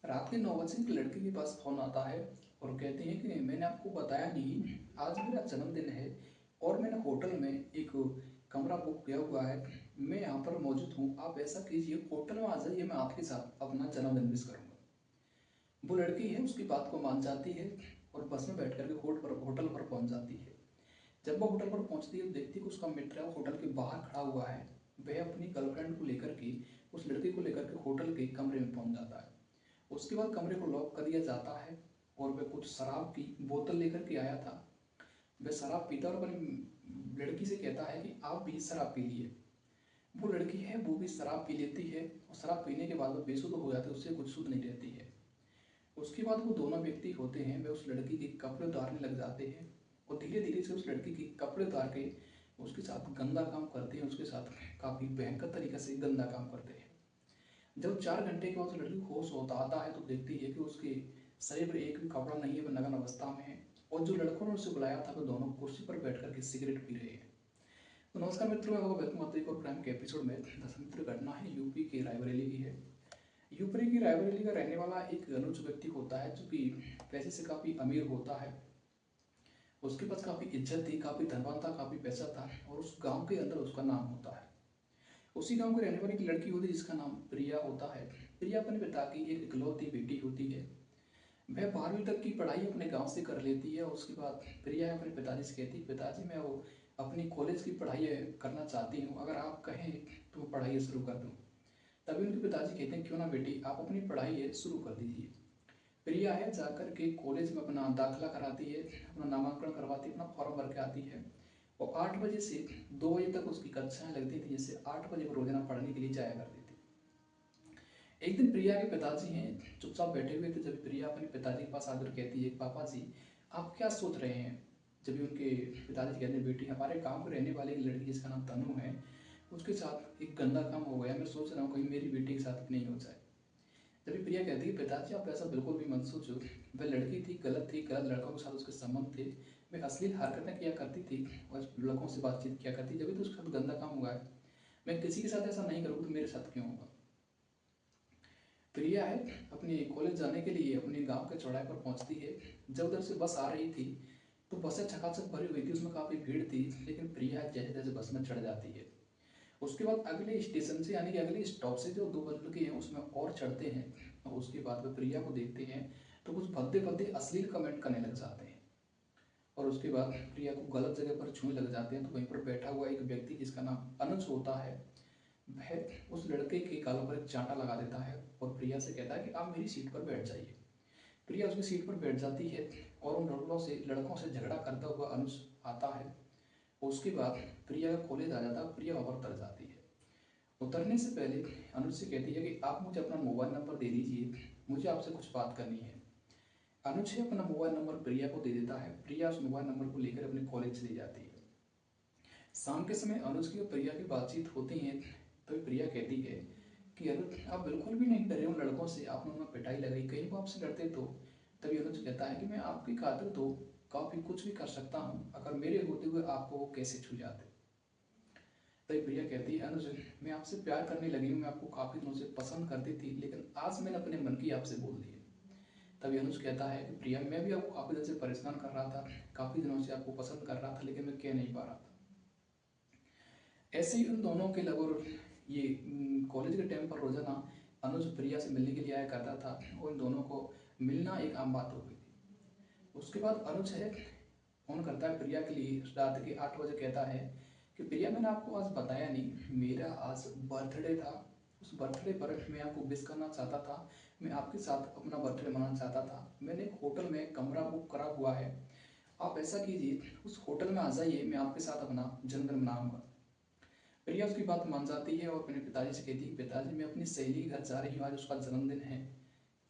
रात के 9 बजे एक लड़के के पास फ़ोन आता है और कहते हैं कि मैंने आपको बताया नहीं, आज मेरा जन्मदिन है और मैंने होटल में एक कमरा बुक किया हुआ है। मैं यहाँ पर मौजूद हूँ, आप ऐसा कीजिए होटल में आ जाइए, मैं आपके साथ अपना जन्मदिन विश करूँगा। वो लड़की है उसकी बात को मान जाती है और बस में बैठ करके होटल पर पहुँच जाती है। जब वो होटल पर पहुँचती है तो देखती है कि उसका मित्र है वो होटल के बाहर खड़ा हुआ है। वह अपनी गर्लफ्रेंड को लेकर के उस लड़की को लेकर के होटल के कमरे में पहुँच जाता है। उसके बाद कमरे को लॉक कर दिया जाता है और वह कुछ शराब की बोतल लेकर के आया था। वह शराब पीता और अपनी लड़की से कहता है कि आप भी शराब पी लिए। वो लड़की है वो भी शराब पी लेती है और शराब पीने के बाद वो बेसुध हो जाती है, उससे कुछ शुद्ध नहीं रहती है। उसके बाद वो दोनों व्यक्ति होते हैं वे उस लड़की के कपड़े उतारने लग जाते हैं और धीरे धीरे से उस लड़की के कपड़े उतार के उसके साथ गंदा काम करते हैं, उसके साथ काफ़ी भयंकर तरीके से गंदा काम करते हैं। जब 4 घंटे के बाद उस लड़की को होश होता आता है तो देखती है कि उसके शरीर पर एक भी कपड़ा नहीं है, वह नग्न अवस्था में है और जो लड़कों ने उसे बुलाया था वे दोनों कुर्सी पर बैठ करके सिगरेट पी रहे हैं। तो नमस्कार मित्रों, मैं वेलकम करता हूं एक और क्राइम के एपिसोड में। दरअसल मित्र घटना है यूपी के रायबरेली की है। यूपी की रायबरेली का रहने वाला एक अनुज व्यक्ति होता है जो कि पैसे से काफ़ी अमीर होता है। उसके पास काफ़ी इज्जत थी, काफ़ी धनवान था, काफ़ी पैसा था और उस गांव के अंदर उसका नाम होता है। उसी गांव के रहने वाली एक लड़की होती है जिसका नाम प्रिया होता है। प्रिया अपने पिता की एक इकलौती बेटी होती है। वह 12वीं तक की पढ़ाई अपने गांव से कर लेती है और उसके बाद प्रिया अपने पिताजी से कहती है, पिताजी मैं वो अपनी कॉलेज की पढ़ाई करना चाहती हूँ, अगर आप कहें तो मैं पढ़ाई शुरू कर दूँ। तभी उनके पिताजी कहते हैं, क्यों ना बेटी आप अपनी पढ़ाई शुरू कर दीजिए। प्रिया है जाकर के कॉलेज में अपना दाखिला कराती है, अपना नामांकन करवाती है, अपना फॉर्म भर के आती है और 8 बजे से 2 बजे तक उसकी कक्षाएं लगती थी, जिससे 8 बजे वो रोजाना पढ़ने के लिए जाया करती थी। एक दिन प्रिया के पिताजी हैं चुपचाप बैठे हुए थे, जब प्रिया अपने पिताजी के पास आकर कहती है, पापा जी आप क्या सोच रहे हैं। जब उनके पिताजी कहते हैं, बेटी हमारे गांव में रहने वाली एक लड़की जिसका नाम तनु है उसके साथ एक गंदा काम हो गया, मैं सोच रहा हूँ कहीं मेरी बेटी के साथ नहीं हो जाए। तभी प्रिया कहती है, पिताजी आप ऐसा बिल्कुल भी मत सोचो, वह लड़की थी, गलत लड़कों के साथ उसके संबंध थे, मैं अश्लील हरकतें किया करती थी और लड़कों से बातचीत किया करती, जब भी तो उसके साथ गंदा काम हुआ है, मैं किसी के साथ ऐसा नहीं करूँ तो मेरे साथ क्यों होगा। प्रिया है अपने कॉलेज जाने के लिए अपने गांव के चौराहे पर पहुंचती है। जब उधर से बस आ रही थी तो बसें छकाछक भरी हुई थी, उसमें काफ़ी भीड़ थी, लेकिन प्रिया जैसे जैसे बस में चढ़ जाती है उसके बाद अगले स्टेशन से यानी कि अगले स्टॉप से जो 2 लड़के हैं उसमें और चढ़ते हैं और उसके बाद वे प्रिया को देखते हैं तो कुछ भद्दे भद्दे अश्लील कमेंट करने लग जाते हैं और उसके बाद प्रिया को गलत जगह पर छूने लग जाते हैं। तो वहीं पर बैठा हुआ एक व्यक्ति जिसका नाम अनुज होता है वह उस लड़के के गालों पर एक चांटा लगा देता है और प्रिया से कहता है कि आप मेरी सीट पर बैठ जाइए। प्रिया उसकी सीट पर बैठ जाती है और उन लड़कों से झगड़ा करता हुआ अनुज आता है। उसके बाद प्रिया का कॉलेज आ जाता है, प्रिया वहाँ पर उतर जाती है। उतरने से पहले अनुज से कहती है कि आप मुझे अपना मोबाइल नंबर दे दीजिए, मुझे आपसे कुछ बात करनी है। अनुज से अपना मोबाइल नंबर प्रिया को दे देता है। प्रिया उस मोबाइल नंबर को लेकर अपने कॉलेज चली जाती है। शाम के समय अनुज की और प्रिया की बातचीत होती है तो प्रिया कहती है कि अनुज आप बिल्कुल भी नहीं डरे उन लड़कों से, आपने उनमें पिटाई लगाई, कहीं वो आपसे लड़ते तो। तभी अनुज कहता है कि मैं आपकी खातिर तो काफ़ी कुछ भी कर सकता हूँ, अगर मेरे होते हुए आपको वो कैसे छू जाते। तभी प्रिया कहती है, अनुज मैं आपसे प्यार करने लगी हूँ, मैं आपको काफ़ी दिनों से पसंद करती थी, लेकिन आज मैंने अपने मन की आपसे बोल दी है। तभी अनुज कहता है कि प्रिया मैं भी आपको काफ़ी दिन से परेशान कर रहा था, काफ़ी दिनों से आपको पसंद कर रहा था, लेकिन मैं कह नहीं पा रहा था। ऐसे ही उन दोनों के लगभग ये कॉलेज के टाइम पर रोजाना अनुज प्रिया से मिलने के लिए आया करता था और इन दोनों को मिलना एक आम बात हो गई थी। उसके बाद अनुज है फोन करता है प्रिया के लिए, रात के 8 बजे कहता है कि प्रिया मैंने आपको आज बताया नहीं, मेरा आज बर्थडे था, उस बर्थडे पर मैं आपको विश करना चाहता था, मैं आपके साथ अपना बर्थडे मनाना चाहता था, मैंने एक होटल में कमरा बुक करा हुआ है, आप ऐसा कीजिए उस होटल में आ जाइए, मैं आपके साथ अपना जन्मदिन मनाऊंगा। प्रिया उसकी बात मान जाती है और अपने पिताजी से कहती है, पिताजी मैं अपनी सहेली के घर जा रही हूँ, आज उसका जन्मदिन है,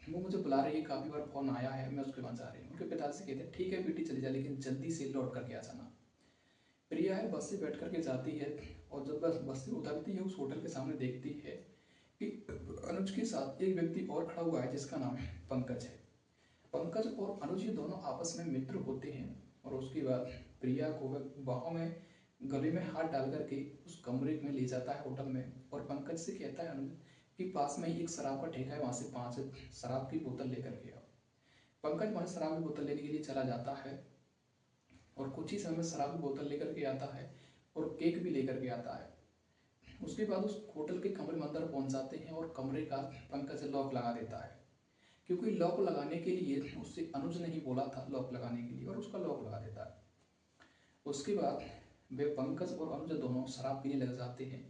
वो मुझे बुला रही है, काफ़ी बार फोन आया है, मैं उसके वहाँ जा रही हूँ। उनके पिताजी से कहते हैं, ठीक है बेटी चली जा, लेकिन जल्दी से लौट करके आ जाना। प्रिया है बस से बैठ करके जाती है और जब बस से उतरती है उस होटल के सामने देखती है कि अनुज के साथ एक व्यक्ति और खड़ा हुआ है जिसका नाम पंकज है। पंकज और अनुज ये दोनों आपस में मित्र होते हैं और उसके बाद प्रिया को वह बाहों में गले में हाथ डाल करके उस कमरे में ले जाता है होटल में और पंकज से कहता है अनुज कि पास में ही एक शराब का ठेका है, वहाँ से 5 शराब की बोतल लेकर के आओ। पंकज वहाँ शराब की बोतल लेने के लिए चला जाता है और कुछ ही समय में शराब की बोतल लेकर के आता है और केक भी लेकर के आता है। उसके बाद उस होटल के कमरे में अंदर पहुंच जाते हैं और कमरे का पंकज लॉक लगा देता है, क्योंकि लॉक लगाने के लिए उससे अनुज ने ही बोला था लॉक लगाने के लिए, और उसका लॉक लगा देता है। उसके बाद वे पंकज और अनुज दोनों शराब पीने लग जाते हैं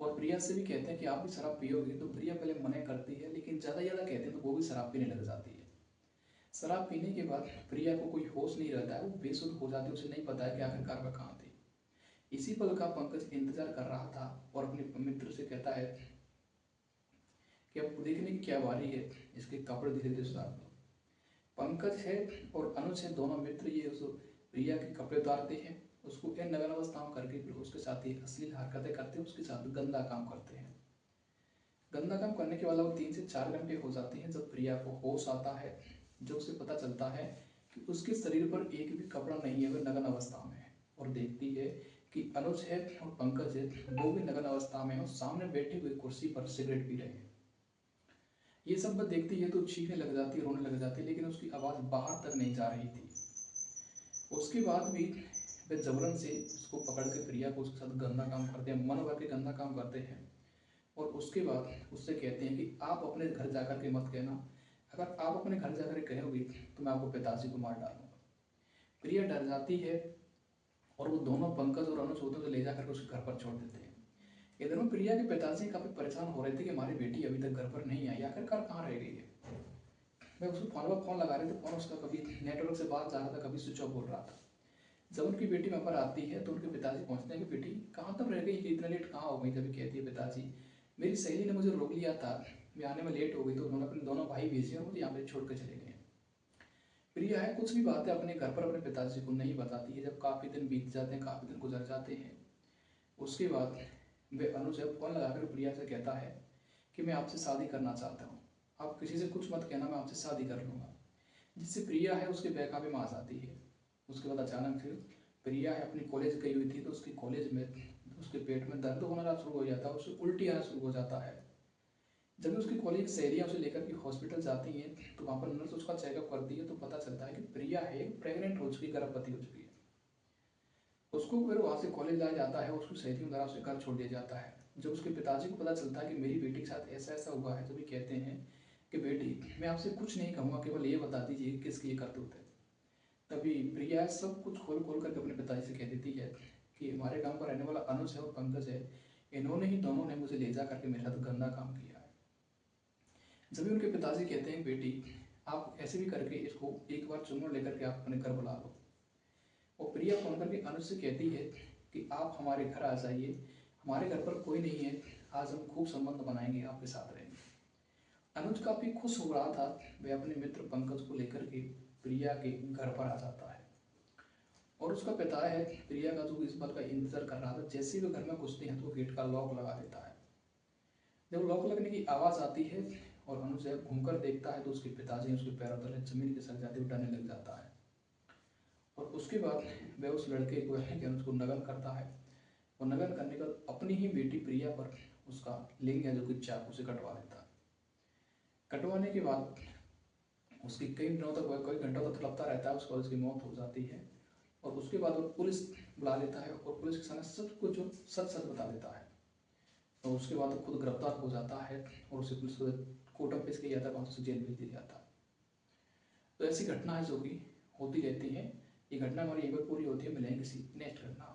और प्रिया से भी कहते हैं कि आप भी शराब पियोगे, तो प्रिया पहले मना करती है, लेकिन ज़्यादा कहते हैं तो वो भी शराब पीने लग जाती है। शराब पीने के बाद प्रिया को कोई होश नहीं रहता है, वो बेसुध हो जाती है, उसे नहीं पता है कि आखिरकार वह कहाँ थी। इसी पल का पंकज इंतजार कर रहा था और अपने मित्र से कहता है कि अब देखने की क्या बारी है, इसके कपड़े धीरे धीरे सुधार दो। पंकज है और अनुज है, दोनों मित्र ये उस प्रिया के कपड़े उतारते हैं, उसको नग्न अवस्था में करके फिर उसके साथ ही अश्लील हरकतें करते हैं, उसके साथ गंदा काम करते हैं। गंदा काम करने के बाद वो 3 से 4 घंटे हो जाते हैं जब प्रिया को होश आता है, जब उसे पता चलता है कि उसके शरीर पर एक भी कपड़ा नहीं है, वह नग्न अवस्था में है, और देखती है कि अनुज है और पंकज है, वो भी नग्न अवस्था में है और सामने बैठी हुई कुर्सी पर सिगरेट पी रहे हैं। ये सब बात देखती है तो चीखने लग जाती है, रोने लग जाती है, लेकिन उसकी आवाज़ बाहर तक नहीं जा रही थी। उसके बाद भी वे जबरन से उसको पकड़ के प्रिया को उसके साथ गंदा काम करते हैं, मन भर के गंदा काम करते हैं, और उसके बाद उससे कहते हैं कि आप अपने घर जाकर के मत कहना, अगर आप अपने घर जाकर कहोगे तो मैं आपको पिताजी को मार डालूंगा। प्रिया डर जाती है और वो दोनों पंकज और अनुज होते ले जाकर उसके घर पर छोड़ देते हैं। इधर में प्रिया के पिताजी काफ़ी परेशान हो रहे थे कि हमारी बेटी अभी तक घर पर नहीं आई, आखिरकार कहाँ रह गई है। मैं उसको फोन पर फोन लगा रहे थे, फोन उसका कभी नेटवर्क से बाहर जा रहा था, कभी स्विच ऑफ बोल रहा था। जब उनकी बेटी वहाँ पर आती है तो उनके पिताजी पहुँचते हैं कि बेटी कहाँ तक रह गई, कि इतना लेट कहाँ हो गई। जब कहती है पिताजी मेरी सहेली ने मुझे रोक लिया था, मैं आने में लेट हो गई, तो उन्होंने अपने दोनों भाई भेजे और मुझे यहाँ पर छोड़ कर चले गए। प्रिया है कुछ भी बातें अपने घर पर अपने पिताजी को नहीं बताती है। जब काफ़ी दिन बीत जाते हैं, काफ़ी दिन गुजर जाते हैं, उसके बाद वे अनुज फोन लगाकर प्रिया से कहता है कि मैं आपसे शादी करना चाहता हूँ, आप किसी से कुछ मत कहना, मैं आपसे शादी कर लूँगा। जिससे प्रिया है उसके बहकावे में आ जाती है। उसके बाद अचानक फिर प्रिया है अपनी कॉलेज गई हुई थी, तो उसके कॉलेज में उसके पेट में दर्द होना शुरू हो जाता है, उससे उल्टी आना शुरू हो जाता है। जब उसकी कॉलेज की सहेलियाँ उसे लेकर के हॉस्पिटल जाती हैं तो वहाँ पर नर्स उसका चेकअप करती है, तो पता चलता है कि प्रिया है प्रेग्नेंट हो चुकी, गर्भवती हो चुकी है। उसको फिर वहाँ से कॉलेज लाया जाता है, उसकी सहेलियों द्वारा उसे घर छोड़ दिया जाता है। जब उसके पिताजी को पता चलता है कि मेरी बेटी के साथ ऐसा ऐसा हुआ है, तो भी कहते हैं कि बेटी मैं आपसे कुछ नहीं कहूँगा, केवल ये बता दीजिए किसकी ये करतूत है। तभी प्रिया सब कुछ खोल खोल करके अपने पिताजी से कह देती है कि हमारे गांव का रहने वाला अनुज है और पंकज है, इन्होंने ही दोनों ने मुझे ले जा करके मेरे साथ गंदा काम किया है। जब भी उनके पिताजी कहते हैं बेटी आप ऐसे भी करके इसको एक बार चुम्मा लेकर के आप अपने घर बुला लो, और प्रिया फोन करके अनुज से कहती है कि आप हमारे घर आ जाइए, हमारे घर पर कोई नहीं है, आज हम खूब संबंध बनाएंगे, आपके साथ रहेंगे। अनुज काफ़ी खुश हो रहा था, वह अपने मित्र पंकज को लेकर के प्रिया के घर पर आ जाता है, और उसका पिता है प्रिया का जो इस बात का इंतजार कर रहा था, जैसे ही वो घर में घुसते हैं तो गेट का लॉक लगा देता है। जब लॉक लगने की आवाज़ आती है और अनुज घूमकर देखता है तो उसके पिताजी उसके पैरों तले जमीन के सर जाते हुए डरने लग जाता है, और उसके बाद वह उस लड़के को है कि उसको नग्न करता है, और नग्न करने के बाद अपनी ही बेटी प्रिया पर उसका लिंग है जो कि चाकू से कटवा देता है। कटवाने के बाद उसकी कई दिनों तक वह कई घंटों तक तड़पता रहता है, उसके बाद उसकी मौत हो जाती है, और उसके बाद वो पुलिस बुला लेता है और पुलिस के सामने सब कुछ सच सच बता देता है। और उसके बाद वो खुद गिरफ्तार हो जाता है और उसे पुलिस कोर्ट में पेश किया जाता है, वहाँ से जेल भेज दिया जाता है। तो ऐसी घटना है जो कि होती रहती है। ये घटना हमारी एक बार पूरी होती है, मिलेंगे किसी नेक्स्ट घटना।